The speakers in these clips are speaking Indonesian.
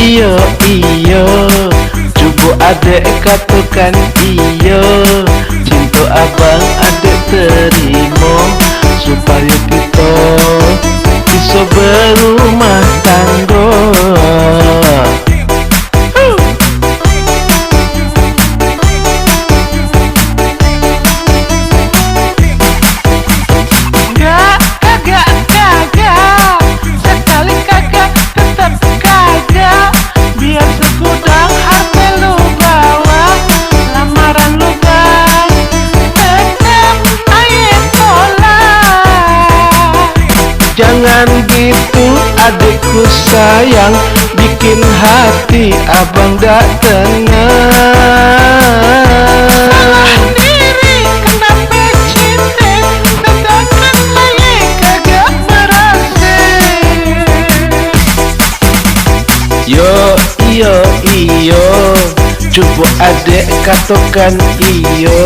iyo iyo, coba adek katakan iyo. Cinta abang adek terima, supaya kita bisa berumah tangga. Jangan gitu adikku sayang, bikin hati abang gak tenang. Salah diri kenapa cinta, sedangkan ayah kagak merasa. Yo iyo iyo, coba adek katakan iyo.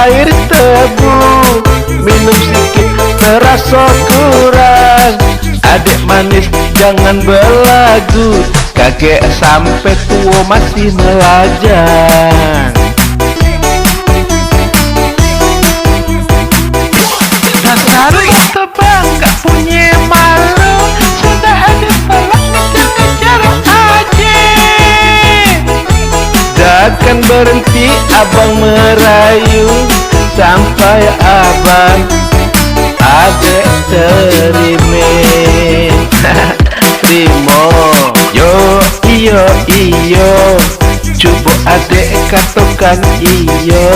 Air tebu, minum sedikit terasa kurang. Adik manis jangan belagu, kakek sampai tua masih melajang. Dasar tebang gak punya malu, sudah habis tolak ngejar-ngejar aja. Jangan berhenti abang merayu, sampai abang adek terima. Terima. Yo iyo iyo, coba adek katakan iyo.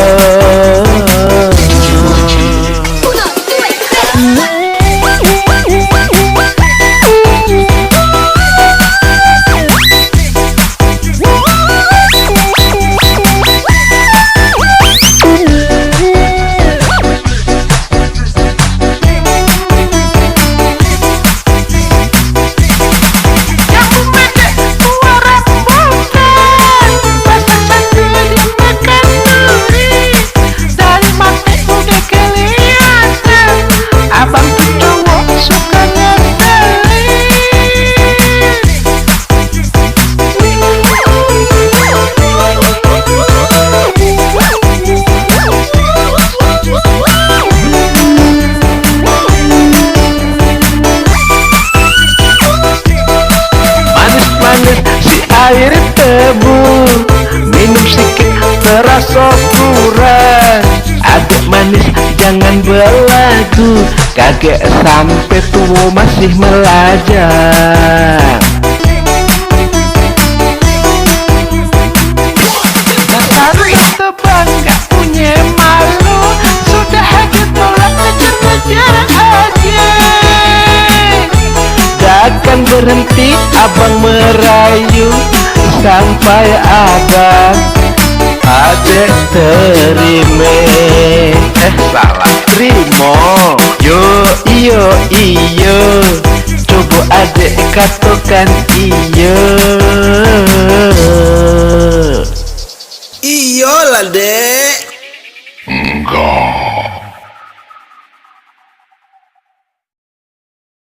Air tebu, minum sedikit terasa kurang. Adik manis jangan belagu, kakek sampai tua masih melajang. Dasar tebang gak punya malu, sudah habis tolak ngejar-ngejar aja. Jangan berhenti abang merayu, sampai abang adek terima. Salah terima. Yo iyo iyo, coba adek katakan iyo. Iyo lah dek. Enggak.